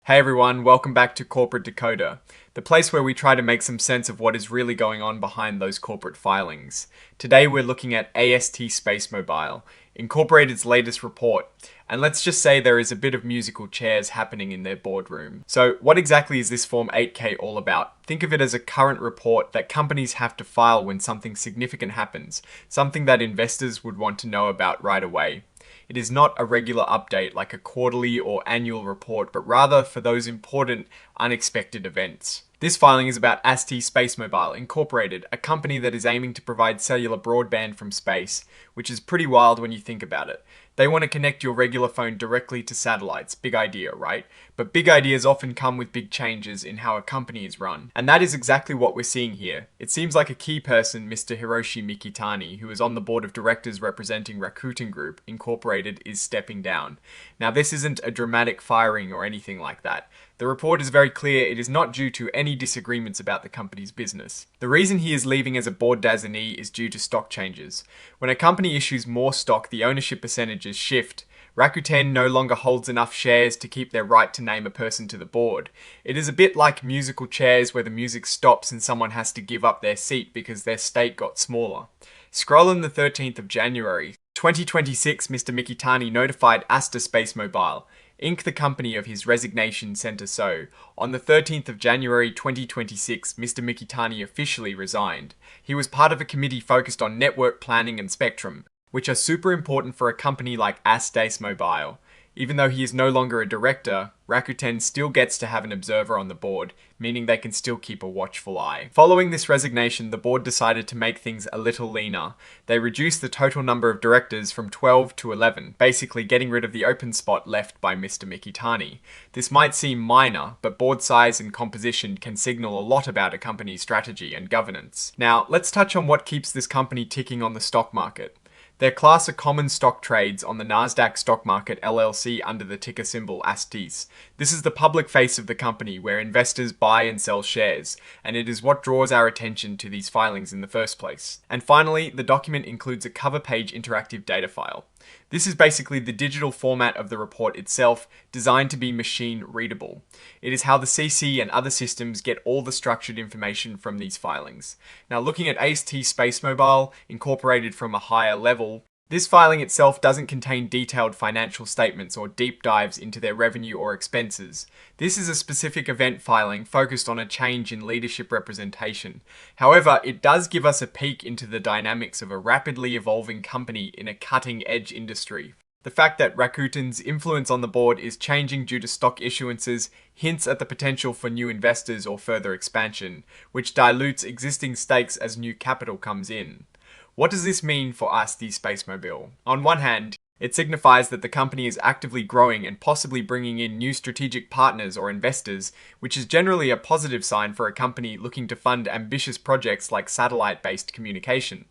Hey everyone, welcome back to Corporate Decoder, the place where we try to make some sense of what is really going on behind those corporate filings. Today we're looking at AST SpaceMobile, Incorporated's latest report, and let's just say there is a bit of musical chairs happening in their boardroom. So what exactly is this Form 8K all about? Think of it as a current report that companies have to file when something significant happens, something that investors would want to know about right away. It is not a regular update like a quarterly or annual report, but rather for those important, unexpected events. This filing is about AST SpaceMobile, Incorporated, a company that is aiming to provide cellular broadband from space, which is pretty wild when you think about it. They want to connect your regular phone directly to satellites. Big idea, right? But big ideas often come with big changes in how a company is run. And that is exactly what we're seeing here. It seems like a key person, Mr. Hiroshi Mikitani, who is on the board of directors representing Rakuten Group, Incorporated, is stepping down. Now, this isn't a dramatic firing or anything like that. The report is very clear it is not due to any disagreements about the company's business. The reason he is leaving as a board designee is due to stock changes. When a company issues more stock, the ownership percentages shift. Rakuten no longer holds enough shares to keep their right to name a person to the board. It is a bit like musical chairs where the music stops and someone has to give up their seat because their stake got smaller. Scroll on the 13th of January, 2026, Mr. Mikitani notified AST SpaceMobile, Inc., the company of his resignation center so. On the 13th of January 2026, Mr. Mikitani officially resigned. He was part of a committee focused on network planning and spectrum, which are super important for a company like AST SpaceMobile. Even though he is no longer a director, Rakuten still gets to have an observer on the board, meaning they can still keep a watchful eye. Following this resignation, the board decided to make things a little leaner. They reduced the total number of directors from 12 to 11, basically getting rid of the open spot left by Mr. Mikitani. This might seem minor, but board size and composition can signal a lot about a company's strategy and governance. Now, let's touch on what keeps this company ticking on the stock market. Their class of common stock trades on the Nasdaq stock market LLC under the ticker symbol ASTs. This is the public face of the company where investors buy and sell shares, and it is what draws our attention to these filings in the first place. And finally, the document includes a cover page interactive data file. This is basically the digital format of the report itself, designed to be machine readable. It is how the CC and other systems get all the structured information from these filings. Now, looking at AST SpaceMobile, Incorporated from a higher level, this filing itself doesn't contain detailed financial statements or deep dives into their revenue or expenses. This is a specific event filing focused on a change in leadership representation. However, it does give us a peek into the dynamics of a rapidly evolving company in a cutting-edge industry. The fact that Rakuten's influence on the board is changing due to stock issuances hints at the potential for new investors or further expansion, which dilutes existing stakes as new capital comes in. What does this mean for AST SpaceMobile? On one hand, it signifies that the company is actively growing and possibly bringing in new strategic partners or investors, which is generally a positive sign for a company looking to fund ambitious projects like satellite-based communication.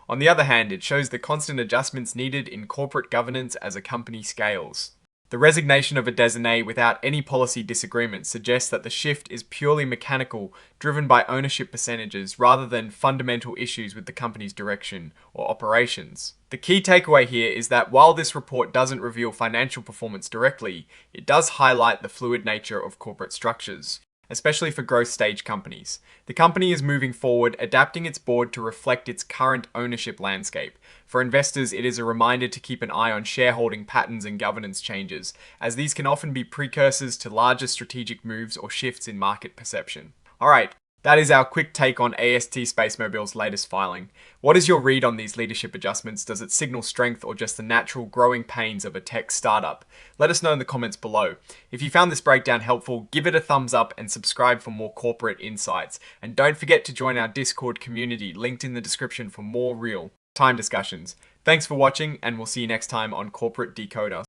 On the other hand, it shows the constant adjustments needed in corporate governance as a company scales. The resignation of a designee without any policy disagreement suggests that the shift is purely mechanical, driven by ownership percentages rather than fundamental issues with the company's direction or operations. The key takeaway here is that while this report doesn't reveal financial performance directly, it does highlight the fluid nature of corporate structures, especially for growth stage companies. The company is moving forward, adapting its board to reflect its current ownership landscape. For investors, it is a reminder to keep an eye on shareholding patterns and governance changes, as these can often be precursors to larger strategic moves or shifts in market perception. Alright, that is our quick take on AST SpaceMobile's latest filing. What is your read on these leadership adjustments? Does it signal strength or just the natural growing pains of a tech startup? Let us know in the comments below. If you found this breakdown helpful, give it a thumbs up and subscribe for more corporate insights. And don't forget to join our Discord community, linked in the description for more real-time discussions. Thanks for watching, and we'll see you next time on Corporate Decoder.